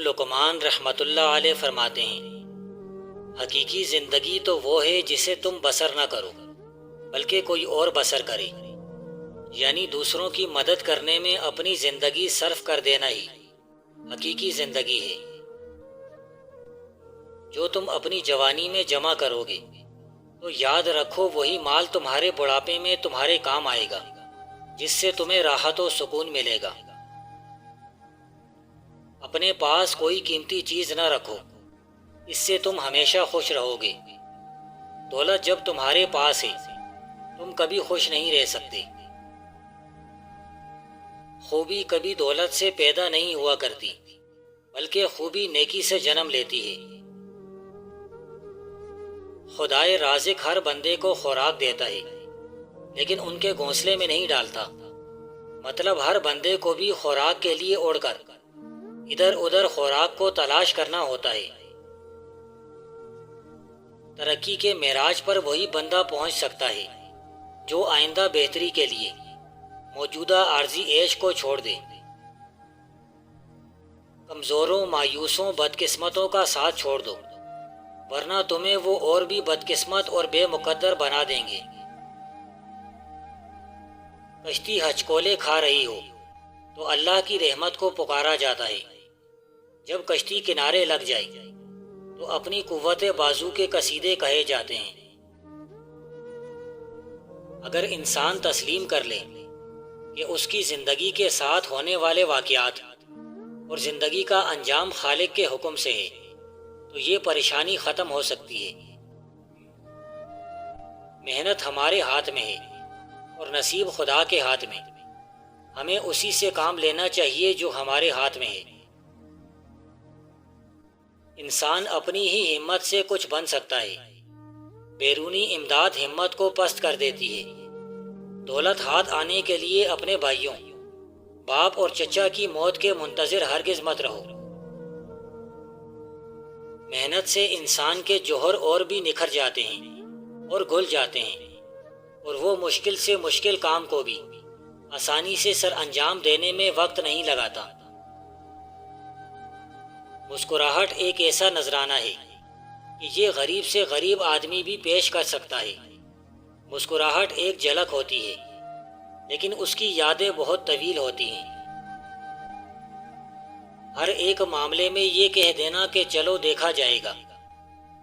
لقمان رحمۃ اللہ علیہ فرماتے ہیں، حقیقی زندگی تو وہ ہے جسے تم بسر نہ کرو بلکہ کوئی اور بسر کرے، یعنی دوسروں کی مدد کرنے میں اپنی زندگی صرف کر دینا ہی حقیقی زندگی ہے۔ جو تم اپنی جوانی میں جمع کرو گے تو یاد رکھو وہی مال تمہارے بڑھاپے میں تمہارے کام آئے گا، جس سے تمہیں راحت و سکون ملے گا۔ اپنے پاس کوئی قیمتی چیز نہ رکھو، اس سے تم ہمیشہ خوش رہو گے۔ دولت جب تمہارے پاس ہے تم کبھی خوش نہیں رہ سکتے۔ خوبی کبھی دولت سے پیدا نہیں ہوا کرتی، بلکہ خوبی نیکی سے جنم لیتی ہے۔ خدائے رازق ہر بندے کو خوراک دیتا ہے، لیکن ان کے گھونسلے میں نہیں ڈالتا۔ مطلب ہر بندے کو بھی خوراک کے لیے اڑ کر ادھر ادھر خوراک کو تلاش کرنا ہوتا ہے۔ ترقی کے معراج پر وہی بندہ پہنچ سکتا ہے جو آئندہ بہتری کے لیے موجودہ عارضی عیش کو چھوڑ دے۔ کمزوروں، مایوسوں، بدقسمتوں کا ساتھ چھوڑ دو، ورنہ تمہیں وہ اور بھی بدقسمت اور بے مقدر بنا دیں گے۔ کشتی ہچکولے کھا رہی ہو تو اللہ کی رحمت کو پکارا جاتا ہے۔ جب کشتی کنارے لگ جائے تو اپنی قوت بازو کے قصیدے کہے جاتے ہیں۔ اگر انسان تسلیم کر لے کہ اس کی زندگی کے ساتھ ہونے والے واقعات اور زندگی کا انجام خالق کے حکم سے ہے تو یہ پریشانی ختم ہو سکتی ہے۔ محنت ہمارے ہاتھ میں ہے اور نصیب خدا کے ہاتھ میں۔ ہمیں اسی سے کام لینا چاہیے جو ہمارے ہاتھ میں ہے۔ انسان اپنی ہی ہمت سے کچھ بن سکتا ہے، بیرونی امداد ہمت کو پست کر دیتی ہے۔ دولت ہاتھ آنے کے لیے اپنے بھائیوں، باپ اور چچا کی موت کے منتظر ہرگز مت رہو۔ محنت سے انسان کے جوہر اور بھی نکھر جاتے ہیں اور گھل جاتے ہیں، اور وہ مشکل سے مشکل کام کو بھی آسانی سے سر انجام دینے میں وقت نہیں لگاتا۔ مسکراہٹ ایک ایسا نذرانہ ہے کہ یہ غریب سے غریب آدمی بھی پیش کر سکتا ہے۔ مسکراہٹ ایک جھلک ہوتی ہے، لیکن اس کی یادیں بہت طویل ہوتی ہیں۔ ہر ایک معاملے میں یہ کہہ دینا کہ چلو دیکھا جائے گا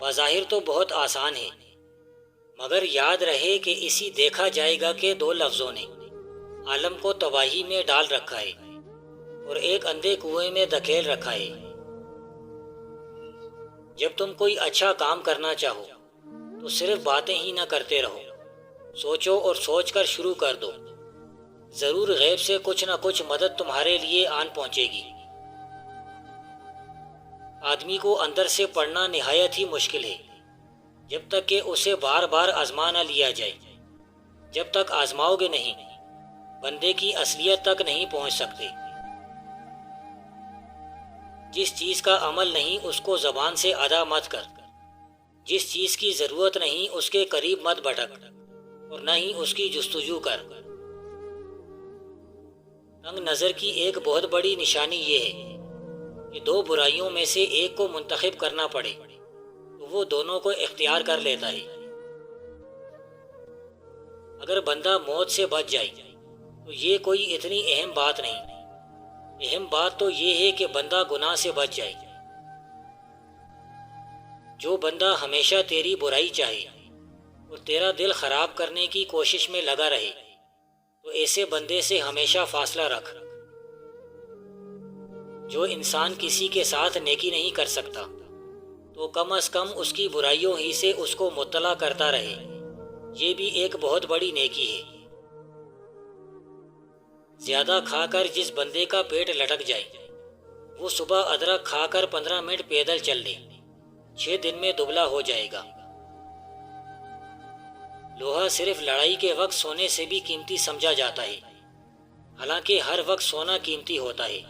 بظاہر تو بہت آسان ہے، مگر یاد رہے کہ اسی دیکھا جائے گا کے دو لفظوں نے عالم کو تباہی میں ڈال رکھا ہے اور ایک اندھے کنویں میں دھکیل رکھا ہے۔ جب تم کوئی اچھا کام کرنا چاہو تو صرف باتیں ہی نہ کرتے رہو، سوچو اور سوچ کر شروع کر دو۔ ضرور غیب سے کچھ نہ کچھ مدد تمہارے لیے آن پہنچے گی۔ آدمی کو اندر سے پڑھنا نہایت ہی مشکل ہے جب تک کہ اسے بار بار آزما نہ لیا جائے۔ جب تک آزماؤ گے نہیں، بندے کی اصلیت تک نہیں پہنچ سکتے۔ جس چیز کا عمل نہیں اس کو زبان سے ادا مت کر، جس چیز کی ضرورت نہیں اس کے قریب مت بھٹک، اور نہ ہی اس کی جستجو کر۔ تنگ نظر کی ایک بہت بڑی نشانی یہ ہے کہ دو برائیوں میں سے ایک کو منتخب کرنا پڑے تو وہ دونوں کو اختیار کر لیتا ہے۔ اگر بندہ موت سے بچ جائے تو یہ کوئی اتنی اہم بات نہیں، اہم بات تو یہ ہے کہ بندہ گناہ سے بچ جائے۔ جو بندہ ہمیشہ تیری برائی چاہے اور تیرا دل خراب کرنے کی کوشش میں لگا رہے تو ایسے بندے سے ہمیشہ فاصلہ رکھ۔ جو انسان کسی کے ساتھ نیکی نہیں کر سکتا تو کم از کم اس کی برائیوں ہی سے اس کو مطلع کرتا رہے، یہ بھی ایک بہت بڑی نیکی ہے۔ زیادہ کھا کر جس بندے کا پیٹ لٹک جائے وہ صبح ادرک کھا کر 15 منٹ پیدل چل لے، 6 دن میں دبلا ہو جائے گا۔ لوہا صرف لڑائی کے وقت سونے سے بھی قیمتی سمجھا جاتا ہے، حالانکہ ہر وقت سونا قیمتی ہوتا ہے۔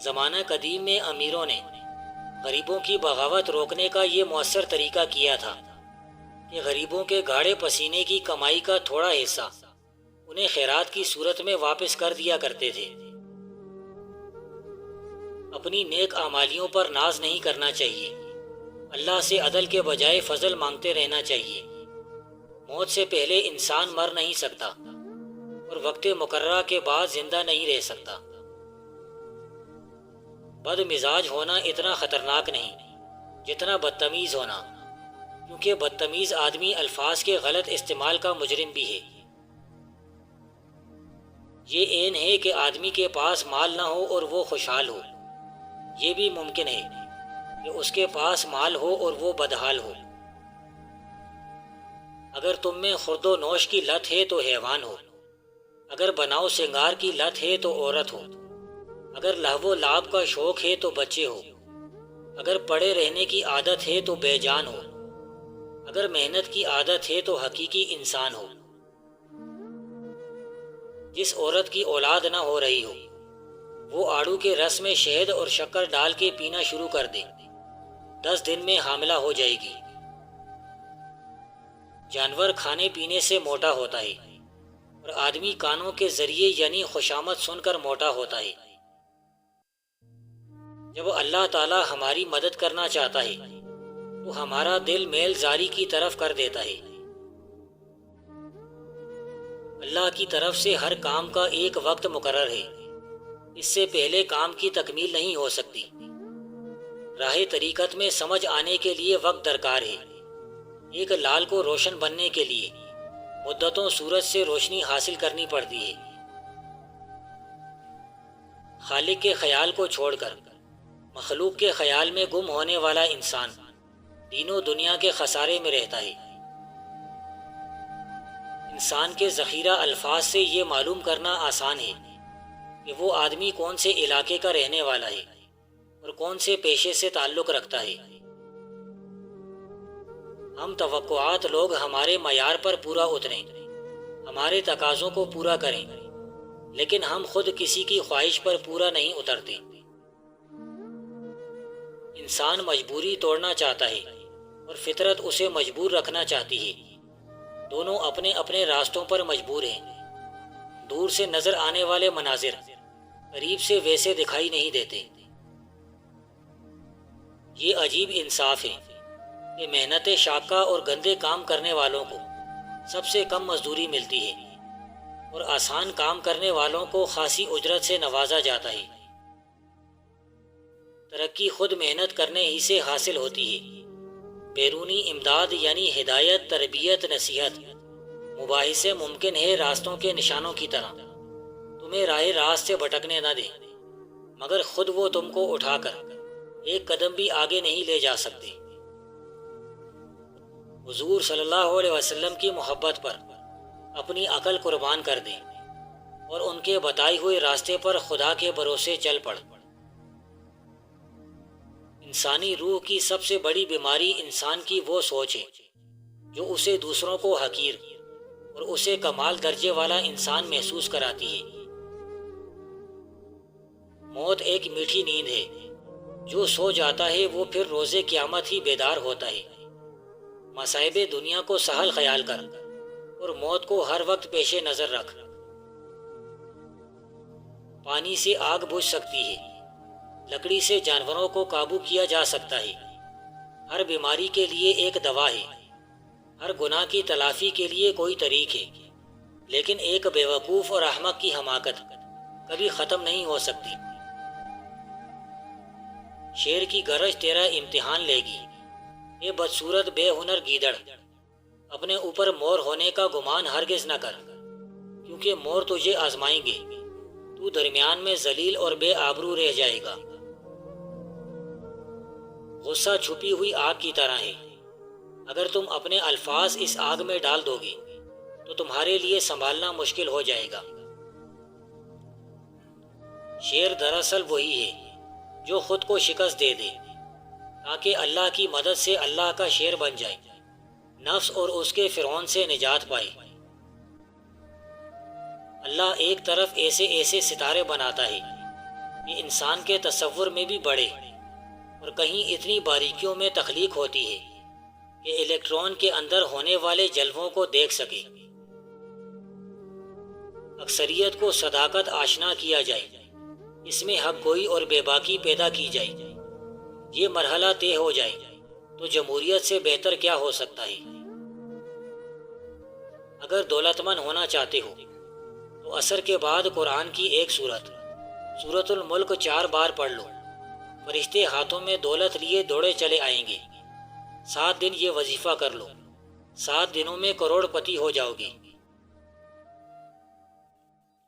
زمانہ قدیم میں امیروں نے غریبوں کی بغاوت روکنے کا یہ مؤثر طریقہ کیا تھا کہ غریبوں کے گاڑے پسینے کی کمائی کا تھوڑا حصہ انہیں خیرات کی صورت میں واپس کر دیا کرتے تھے۔ اپنی نیک اعمالیوں پر ناز نہیں کرنا چاہیے، اللہ سے عدل کے بجائے فضل مانگتے رہنا چاہیے۔ موت سے پہلے انسان مر نہیں سکتا اور وقت مقررہ کے بعد زندہ نہیں رہ سکتا۔ بد مزاج ہونا اتنا خطرناک نہیں جتنا بدتمیز ہونا، کیونکہ بدتمیز آدمی الفاظ کے غلط استعمال کا مجرم بھی ہے۔ یہ عین ہے کہ آدمی کے پاس مال نہ ہو اور وہ خوشحال ہو، یہ بھی ممکن ہے کہ اس کے پاس مال ہو اور وہ بدحال ہو۔ اگر تم میں خورد و نوش کی لت ہے تو حیوان ہو، اگر بناؤ سنگار کی لت ہے تو عورت ہو، اگر لہو و لعب کا شوق ہے تو بچے ہو، اگر پڑے رہنے کی عادت ہے تو بے جان ہو، اگر محنت کی عادت ہے تو حقیقی انسان ہو۔ جس عورت کی اولاد نہ ہو رہی ہو وہ آڑو کے رس میں شہد اور شکر ڈال کے پینا شروع کر دے، 10 دن میں حاملہ ہو جائے گی۔ جانور کھانے پینے سے موٹا ہوتا ہے اور آدمی کانوں کے ذریعے یعنی خوشامد سن کر موٹا ہوتا ہے۔ جب اللہ تعالی ہماری مدد کرنا چاہتا ہے تو ہمارا دل میل زاری کی طرف کر دیتا ہے۔ اللہ کی طرف سے ہر کام کا ایک وقت مقرر ہے، اس سے پہلے کام کی تکمیل نہیں ہو سکتی۔ راہ طریقت میں سمجھ آنے کے لیے وقت درکار ہے۔ ایک لال کو روشن بننے کے لیے مدتوں سورج سے روشنی حاصل کرنی پڑتی ہے۔ خالق کے خیال کو چھوڑ کر مخلوق کے خیال میں گم ہونے والا انسان دینوں دنیا کے خسارے میں رہتا ہے۔ انسان کے ذخیرہ الفاظ سے یہ معلوم کرنا آسان ہے کہ وہ آدمی کون سے علاقے کا رہنے والا ہے اور کون سے پیشے سے تعلق رکھتا ہے۔ ہم توقعات لوگ ہمارے معیار پر پورا اتریں، ہمارے تقاضوں کو پورا کریں، لیکن ہم خود کسی کی خواہش پر پورا نہیں اترتے۔ انسان مجبوری توڑنا چاہتا ہے اور فطرت اسے مجبور رکھنا چاہتی ہے۔ دونوں اپنے اپنے راستوں پر مجبور ہیں۔ دور سے نظر آنے والے مناظر قریب سے ویسے دکھائی نہیں دیتے۔ یہ عجیب انصاف ہے کہ محنت شاقہ اور گندے کام کرنے والوں کو سب سے کم مزدوری ملتی ہے اور آسان کام کرنے والوں کو خاصی اجرت سے نوازا جاتا ہے۔ ترقی خود محنت کرنے ہی سے حاصل ہوتی ہے۔ بیرونی امداد یعنی ہدایت، تربیت، نصیحت، مباحثے ممکن ہے راستوں کے نشانوں کی طرح تمہیں راہ راست سے بھٹکنے نہ دیں، مگر خود وہ تم کو اٹھا کر ایک قدم بھی آگے نہیں لے جا سکتے۔ حضور صلی اللہ علیہ وسلم کی محبت پر اپنی عقل قربان کر دیں اور ان کے بتائے ہوئے راستے پر خدا کے بھروسے چل پڑ۔ انسانی روح کی سب سے بڑی بیماری انسان کی وہ سوچ ہے جو اسے دوسروں کو حقیر اور اسے کمال درجے والا انسان محسوس کراتی ہے۔ موت ایک میٹھی نیند ہے، جو سو جاتا ہے وہ پھر روز قیامت ہی بیدار ہوتا ہے۔ مصائب دنیا کو سہل خیال کر اور موت کو ہر وقت پیش نظر رکھ۔ پانی سے آگ بجھ سکتی ہے، لکڑی سے جانوروں کو قابو کیا جا سکتا ہے، ہر بیماری کے لیے ایک دوا ہے، ہر گناہ کی تلافی کے لیے کوئی طریق ہے، لیکن ایک بیوقوف اور احمق کی حماقت کبھی ختم نہیں ہو سکتی۔ شیر کی گرج تیرا امتحان لے گی، اے بدصورت بے ہنر گیدڑ، اپنے اوپر مور ہونے کا گمان ہرگز نہ کر، کیونکہ مور تجھے آزمائیں گے، تو درمیان میں ذلیل اور بے آبرو رہ جائے گا۔ غصہ چھپی ہوئی آگ کی طرح ہے، اگر تم اپنے الفاظ اس آگ میں ڈال دو گے تو تمہارے لیے سنبھالنا مشکل ہو جائے گا۔ شیر دراصل وہی ہے جو خود کو شکست دے دے تاکہ اللہ کی مدد سے اللہ کا شیر بن جائے، نفس اور اس کے فرعون سے نجات پائے۔ اللہ ایک طرف ایسے ایسے ستارے بناتا ہے کہ انسان کے تصور میں بھی بڑے، اور کہیں اتنی باریکیوں میں تخلیق ہوتی ہے کہ الیکٹرون کے اندر ہونے والے جلووں کو دیکھ سکے۔ اکثریت کو صداقت آشنا کیا جائے، اس میں حق گوئی اور بے باکی پیدا کی جائے، یہ مرحلہ طے ہو جائے تو جمہوریت سے بہتر کیا ہو سکتا ہے؟ اگر دولت مند ہونا چاہتے ہو تو عصر کے بعد قرآن کی ایک سورۃ الملک 4 بار پڑھ لو، فرشتے ہاتھوں میں دولت لیے دوڑے چلے آئیں گے۔ 7 دن یہ وظیفہ کر لو، 7 دنوں میں کروڑ پتی ہو جاؤ گے۔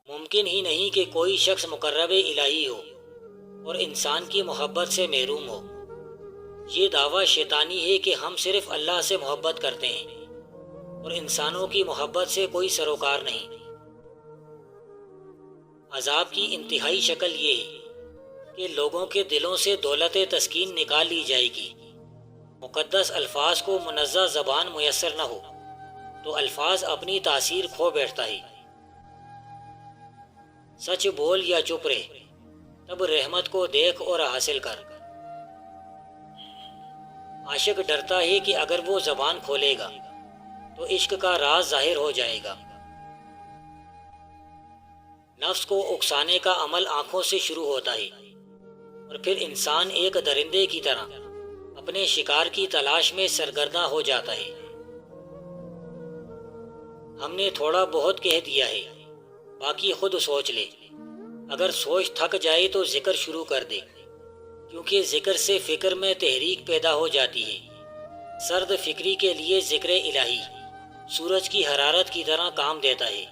ممکن ہی نہیں کہ کوئی شخص مقرب الہی ہو اور انسان کی محبت سے محروم ہو۔ یہ دعویٰ شیطانی ہے کہ ہم صرف اللہ سے محبت کرتے ہیں اور انسانوں کی محبت سے کوئی سروکار نہیں۔ عذاب کی انتہائی شکل یہ ہے کہ لوگوں کے دلوں سے دولت تسکین نکال لی جائے گی۔ مقدس الفاظ کو منزہ زبان میسر نہ ہو تو الفاظ اپنی تاثیر کھو بیٹھتا ہے۔ سچ بول یا چپ رہ، تب رحمت کو دیکھ اور حاصل کر۔ عاشق ڈرتا ہے کہ اگر وہ زبان کھولے گا تو عشق کا راز ظاہر ہو جائے گا۔ نفس کو اکسانے کا عمل آنکھوں سے شروع ہوتا ہے اور پھر انسان ایک درندے کی طرح اپنے شکار کی تلاش میں سرگرداں ہو جاتا ہے۔ ہم نے تھوڑا بہت کہہ دیا ہے، باقی خود سوچ لے۔ اگر سوچ تھک جائے تو ذکر شروع کر دے، کیونکہ ذکر سے فکر میں تحریک پیدا ہو جاتی ہے۔ سرد فکری کے لیے ذکر الہی سورج کی حرارت کی طرح کام دیتا ہے۔